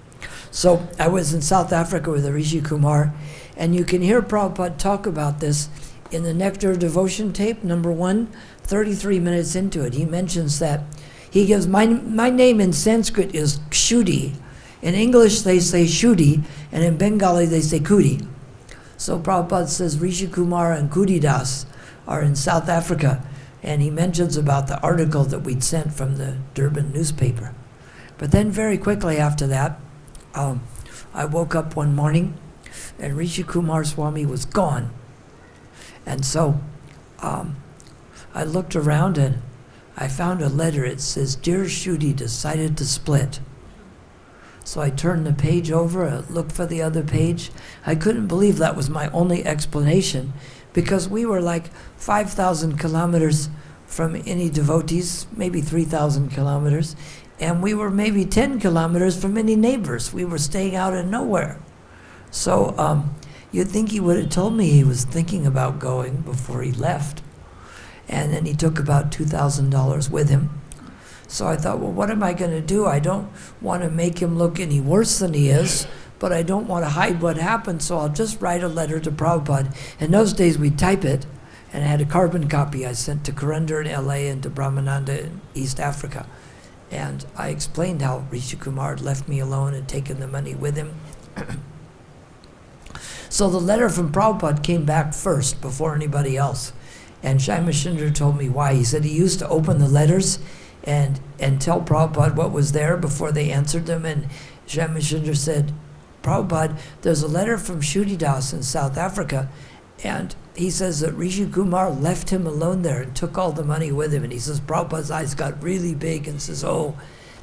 So I was in South Africa with Rishi Kumar, and you can hear Prabhupada talk about this in the Nectar of Devotion tape, number 1, 33 minutes into it. He mentions that he gives, my name in Sanskrit is Kshudy. In English they say Kshudy, and in Bengali they say Kudi. So Prabhupada says Rishi Kumar and Kudi Das are in South Africa, and he mentions about the article that we'd sent from the Durban newspaper. But then very quickly after that, I woke up one morning and Rishi Kumar Swami was gone. And so I looked around and I found a letter. It says, Dear Kshudy, decided to split. So I turned the page over, I looked for the other page. I couldn't believe that was my only explanation, because we were like 5,000 kilometers from any devotees, maybe 3,000 kilometers, and we were maybe 10 kilometers from any neighbors. We were staying out in nowhere. So you'd think he would have told me he was thinking about going before he left. And then he took about $2,000 with him. So I thought, well, what am I going to do? I don't want to make him look any worse than he is, but I don't want to hide what happened, so I'll just write a letter to Prabhupada. In those days, we'd type it, and I had a carbon copy I sent to Kurinder in L.A. and to Brahmananda in East Africa. And I explained how Rishi Kumar had left me alone and taken the money with him. So the letter from Prabhupada came back first, before anybody else. And Shyamashindra told me why. He said he used to open the letters and tell Prabhupada what was there before they answered them. And Shyamashindra said, Prabhupada, there's a letter from Kshudy Das in South Africa, and he says that Rishi Kumar left him alone there and took all the money with him. And he says Prabhupada's eyes got really big and says,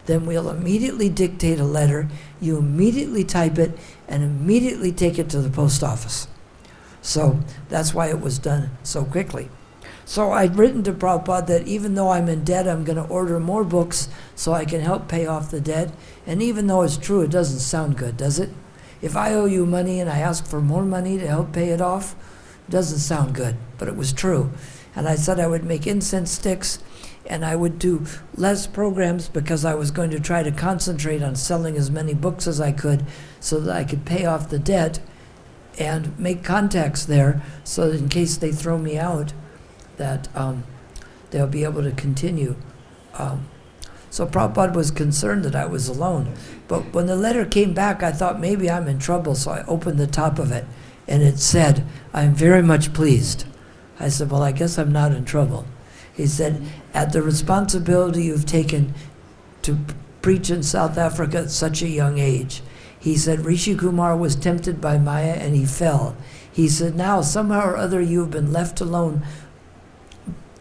then we'll immediately dictate a letter, you immediately type it, and immediately take it to the post office. So that's why it was done so quickly. So I'd written to Prabhupada that even though I'm in debt, I'm going to order more books so I can help pay off the debt. And even though it's true, it doesn't sound good, does it? If I owe you money and I ask for more money to help pay it off, it doesn't sound good, but it was true. And I said I would make incense sticks and I would do less programs because I was going to try to concentrate on selling as many books as I could so that I could pay off the debt and make contacts there so that in case they throw me out, that they'll be able to continue. So Prabhupada was concerned that I was alone. But when the letter came back, I thought maybe I'm in trouble, so I opened the top of it, and it said, "I am very much pleased." I said, "Well, I guess I'm not in trouble." He said, "At the responsibility you've taken to preach in South Africa at such a young age." He said, "Rishi Kumar was tempted by Maya and he fell." He said, "Now somehow or other you've been left alone,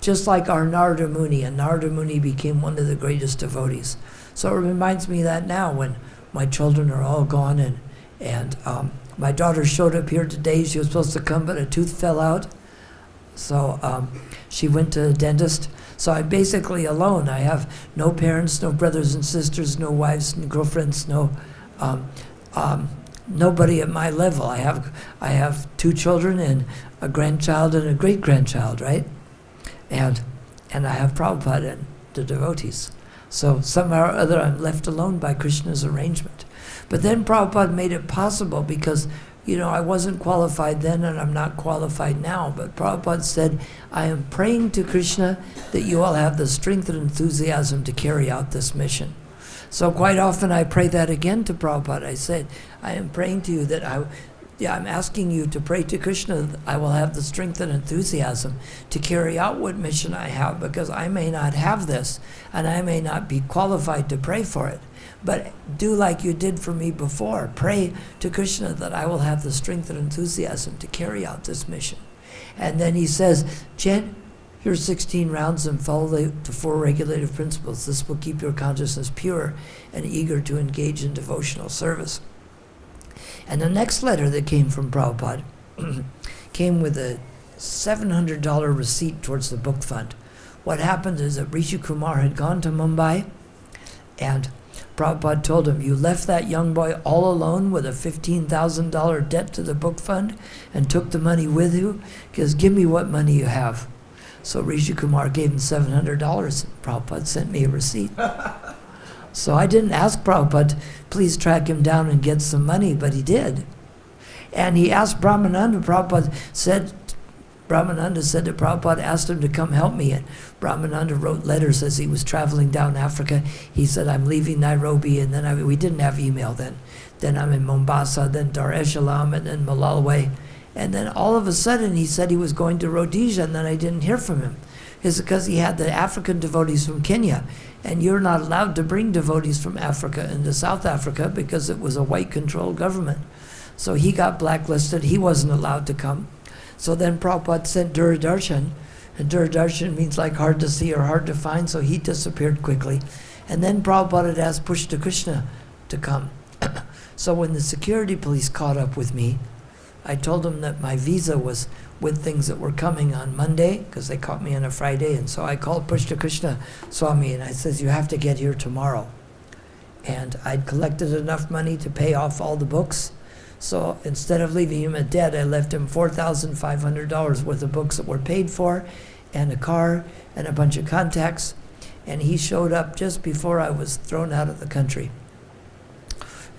just like our Narada Muni, and Narada Muni became one of the greatest devotees." So it reminds me of that now when my children are all gone and my daughter showed up here today. She was supposed to come, but a tooth fell out. So she went to the dentist. So I'm basically alone. I have no parents, no brothers and sisters, no wives and girlfriends, nobody at my level. I have 2 children and a grandchild and a great-grandchild, right? And I have Prabhupada and the devotees. So somehow or other I'm left alone by Krishna's arrangement. But then Prabhupada made it possible because, I wasn't qualified then and I'm not qualified now. But Prabhupada said, "I am praying to Krishna that you all have the strength and enthusiasm to carry out this mission." So quite often I pray that again to Prabhupada. I said, "I am praying to you that I'm asking you to pray to Krishna that I will have the strength and enthusiasm to carry out what mission I have, because I may not have this and I may not be qualified to pray for it. But do like you did for me before. Pray to Krishna that I will have the strength and enthusiasm to carry out this mission." And then he says, "Chant your 16 rounds and follow the 4 regulative principles. This will keep your consciousness pure and eager to engage in devotional service." And the next letter that came from Prabhupada came with a $700 receipt towards the book fund. What happened is that Rishi Kumar had gone to Mumbai, and Prabhupada told him, "You left that young boy all alone with a $15,000 debt to the book fund and took the money with you, because give me what money you have." So Rishi Kumar gave him $700, and Prabhupada sent me a receipt. So I didn't ask Prabhupada, please track him down and get some money, but he did. And he asked Brahmananda. Brahmananda said that Prabhupada asked him to come help me. And Brahmananda wrote letters as he was traveling down Africa. He said, "I'm leaving Nairobi," and then we didn't have email then. Then I'm in Mombasa, then Dar es Salaam, and then Malawi. And then all of a sudden he said he was going to Rhodesia, and then I didn't hear from him. It's because he had the African devotees from Kenya. And you're not allowed to bring devotees from Africa into South Africa because it was a white-controlled government. So he got blacklisted. He wasn't allowed to come. So then Prabhupada sent Duradarshan, and Duradarshan means like hard to see or hard to find, so he disappeared quickly. And then Prabhupada had asked Pushta Krishna to come. So when the security police caught up with me, I told them that my visa was with things that were coming on Monday, because they caught me on a Friday, and so I called Pushta Krishna Swami, and I says, "You have to get here tomorrow." And I'd collected enough money to pay off all the books, so instead of leaving him in debt, I left him $4,500 worth of books that were paid for, and a car, and a bunch of contacts, and he showed up just before I was thrown out of the country.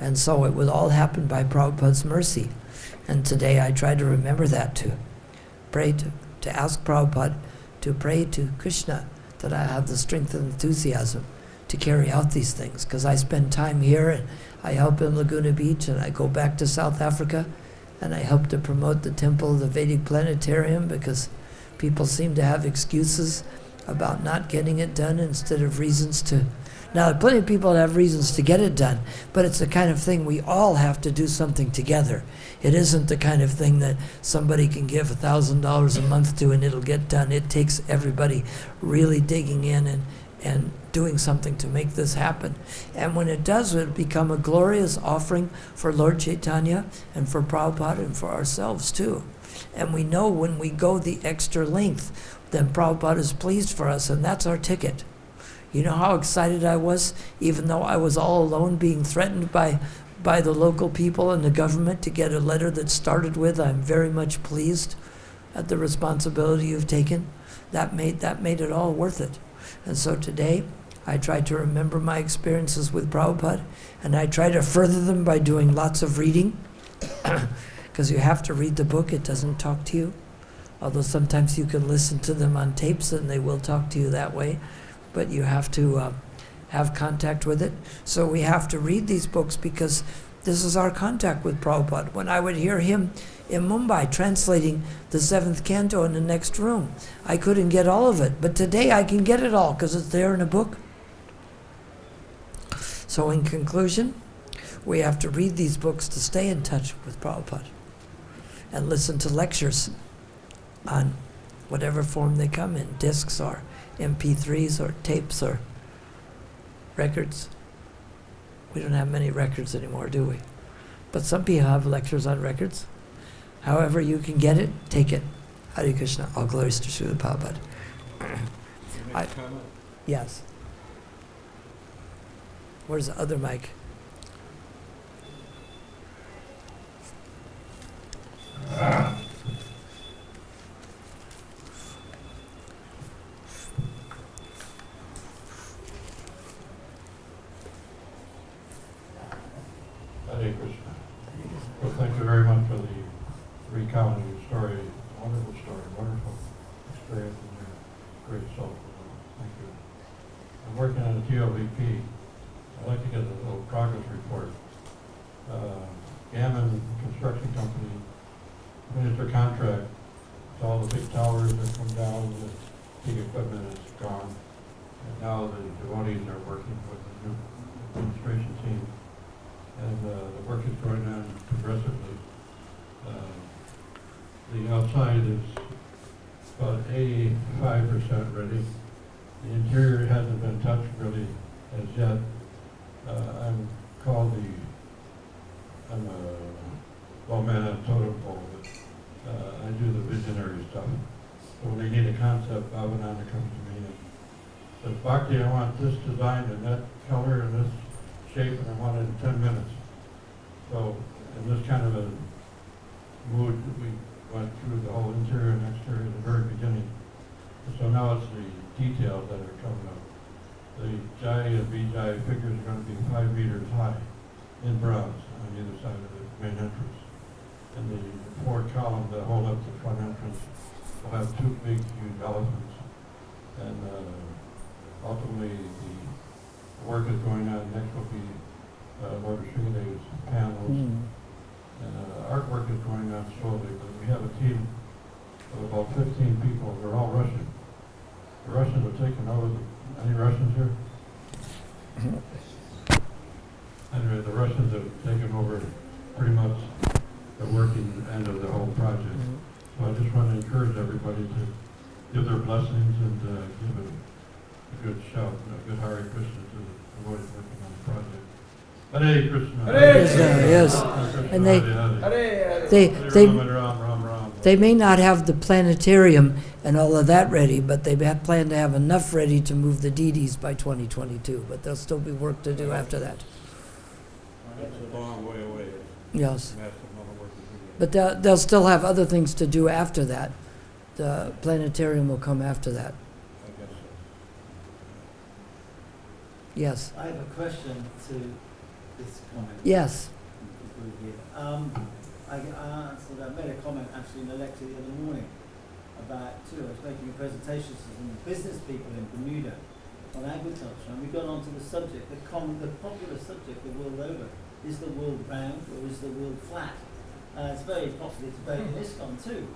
And so it would all happen by Prabhupada's mercy. And today I try to remember that, to pray to ask Prabhupada to pray to Krishna that I have the strength and enthusiasm to carry out these things. Because I spend time here and I help in Laguna Beach, and I go back to South Africa and I help to promote the temple of the Vedic Planetarium, because people seem to have excuses about not getting it done instead of reasons to. Now, plenty of people have reasons to get it done, but it's the kind of thing we all have to do something together. It isn't the kind of thing that somebody can give $1,000 a month to and it'll get done. It takes everybody really digging in and doing something to make this happen. And when it does, it'll become a glorious offering for Lord Chaitanya and for Prabhupada and for ourselves too. And we know when we go the extra length, then Prabhupada is pleased for us, and that's our ticket. You know how excited I was, even though I was all alone, being threatened by the local people and the government, to get a letter that started with, "I'm very much pleased at the responsibility you've taken." That made it all worth it. And so today, I try to remember my experiences with Prabhupada, and I try to further them by doing lots of reading, because you have to read the book, it doesn't talk to you. Although sometimes you can listen to them on tapes and they will talk to you that way, but you have to have contact with it. So we have to read these books because this is our contact with Prabhupada. When I would hear him in Mumbai translating the 7th canto in the next room, I couldn't get all of it, but today I can get it all because it's there in a book. So in conclusion, we have to read these books to stay in touch with Prabhupada and listen to lectures on whatever form they come in, discs or MP3s or tapes or records. We don't have many records anymore, do we? But some people have lectures on records. However you can get it, take it. Hare Krishna. All glories to Srila Prabhupada. Yes. Where's the other mic? Hare Krishna. Well, thank you very much for the recounting your story. Wonderful story, wonderful experience in your great soul. Thank you. I'm working on a TOVP. I'd like to get a little progress report. Gammon Construction Company finished their contract. So all the big towers have come down, the big equipment is gone. And now the devotees are working with the new administration team. And the work is going on progressively. The outside is about 85% ready. The interior hasn't been touched really as yet. I'm a low man on totem pole, but I do the visionary stuff. So when they need a concept, Bhavananda comes to me and says, "Bhakti, I want this design and that color and this shape, and I want it in 10 minutes. So in this kind of a mood, we went through the whole interior and exterior at the very beginning. And so now it's the details that are coming up. The Jai and Vijay figures are going to be 5 meters high in bronze on either side of the main entrance. And the 4 columns that hold up the front entrance will have 2 big, huge elephants. And ultimately, the work is going on. Next will be Lord Kshudy's panels. And artwork is going on slowly, but we have a team of about 15 people. They're all Russian. The Russians have taken over. Any Russians here? Anyway, the Russians have taken over pretty much the working end of the whole project. So I just want to encourage everybody to give their blessings and give it a good shout, a good Hare Krishna to the devotees working on the project. Hare Krishna. Hare Krishna, yes. And they may not have the planetarium and all of that ready, but they plan to have enough ready to move the deities by 2022. But there'll still be work to do after that. That's a long way away. Yes. Massive amount of work to do. But they'll still have other things to do after that. The planetarium will come after that. I guess so. Yes. I have a question to this comment. Yes. I made a comment actually in the lecture the other morning about I was making a presentation to some business people in Bermuda on agriculture, and we got onto the subject, the popular subject the world over: is the world round or is the world flat? It's a very popular debate in ISKCON too.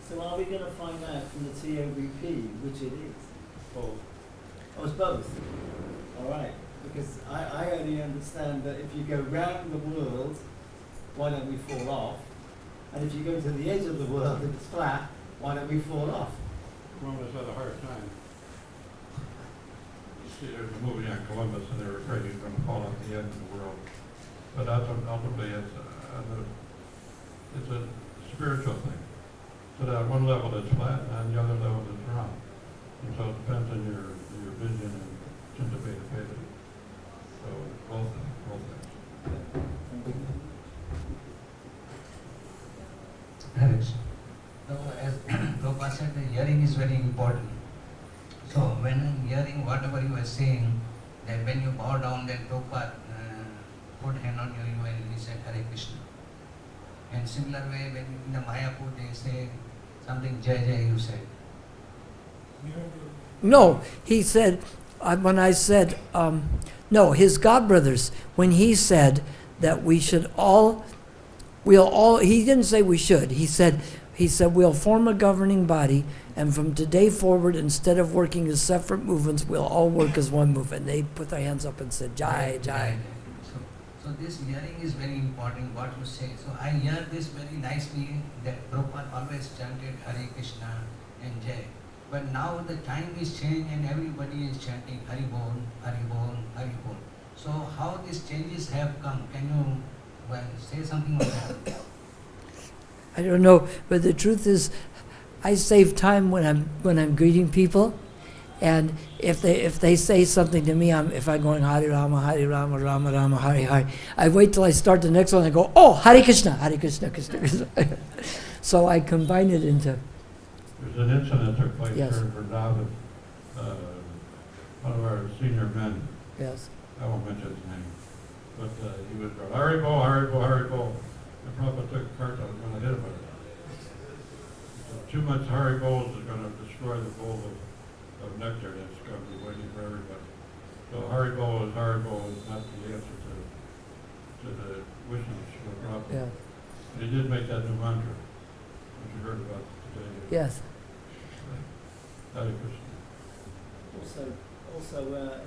So are we going to find out from the TOVP which it is? Both. Oh, it's both. All right. Because I only understand that if you go round the world, why don't we fall off? And if you go to the edge of the world and it's flat, why don't we fall off? Romans had a hard time. see, there's a movie on Columbus, and they're afraid he's going to fall off the end of the world. But ultimately, it's a spiritual thing. So that one level is flat, and the other level is round. And so it depends on your vision and anticipated. So both things. Harish. So as Prabhupada said, the hearing is very important. So when hearing whatever you are saying, that when you bow down, then Prabhupada put hand on you and he said Hare Krishna. And similar way, when in the Mayapur they say something Jai Jai, you said. No, he said, when I said, no, his godbrothers, when he said that we should he didn't say we should, he said we'll form a governing body, and from today forward, instead of working as separate movements, we'll all work as one movement. They put their hands up and said, Jai, Jai. So this hearing is very important, what you say. So I hear this very nicely, that Prabhupada always chanted Hare Krishna and Jai. But now the time is changed and everybody is chanting Hari Bol, Hari Bol, Hari Bol. So how these changes have come? Can you say something on that? I don't know, but the truth is, I save time when I'm greeting people, and if they say something to me, if I'm going Hare Rama, Rama Rama, Hare Hare, I wait till I start the next one and go, oh, Hare Krishna, Krishna, Krishna. So I combine it into. There's an incident that took place Yes. here in Vrindavan. One of our senior men, Yes. I won't mention his name, but he was going, Hare Bol, Hare Bol, Hare Bol. And Prabhupada took a cart that was going to hit him with it. So 2 months Hare Bols is going to destroy the bowl of nectar that's going to be waiting for everybody. So Hare Bol is not the answer to the wishes of Prabhupada. Yeah. But he did make that new mantra, which you heard about today. Yes. Hare Krishna. Also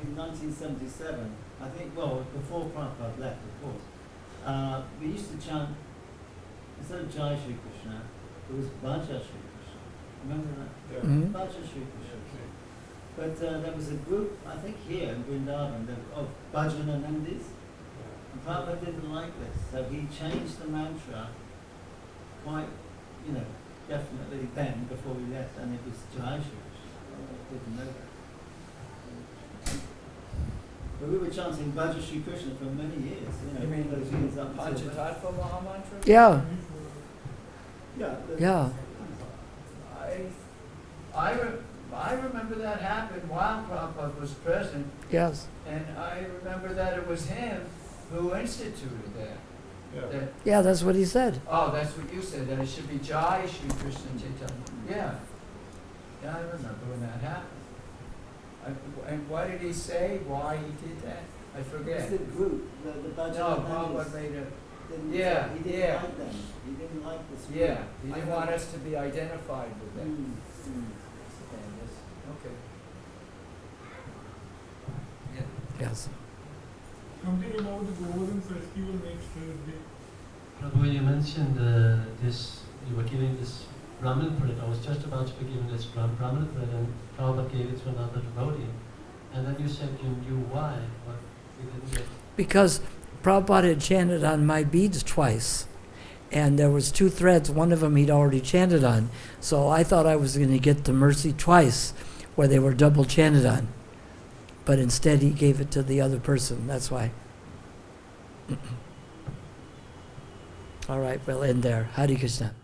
in 1977, I think, well, before Prabhupada left, of course, we used to chant, instead of Jai Shri Krishna, it was Bhaja Shri Krishna. Remember that? Mhm. Bhaja Shri Krishna. But there was a group, I think here in Vrindavan, of Bhajana Nandis. And Prabhupada didn't like this, so he changed the mantra quite, definitely then, before we left, and it was Jai Shri Krishna. I didn't know that. But we were chanting Bhaja Shri Krishna for many years, You mean those years up until Panchatattva Mahamantra? Yeah. yeah. Yeah. I remember that happened while Prabhupada was present, Yes. and I remember that it was him who instituted that. Yeah. That, Yeah, that's what he said. oh, that's what you said, that it should be Jai Shri Krishna Chaitanya. Yeah. Yeah, I remember when that happened. And what did he say? Why he did that? I forget. It's the group, the Bhajana No, Nandis. Prabhupada made a, Didn't- Yeah, He didn't yeah. like them. He didn't like this group. yeah, he didn't want us to be identified with them. Mm. Okay. Yes. Something about the Govardhan festival next Thursday. Prabhu, you mentioned you were giving this Brahmin bread. I was just about to be given this Brahmin bread, and Prabhupada gave it to another devotee. And then you said you knew why, but we didn't get. Because Prabhupada had chanted on my beads twice, and there was 2 threads. One of them he'd already chanted on, so I thought I was going to get the mercy twice, where they were double chanted on. But instead, he gave it to the other person. That's why. All right, we'll end there. Hare Krishna.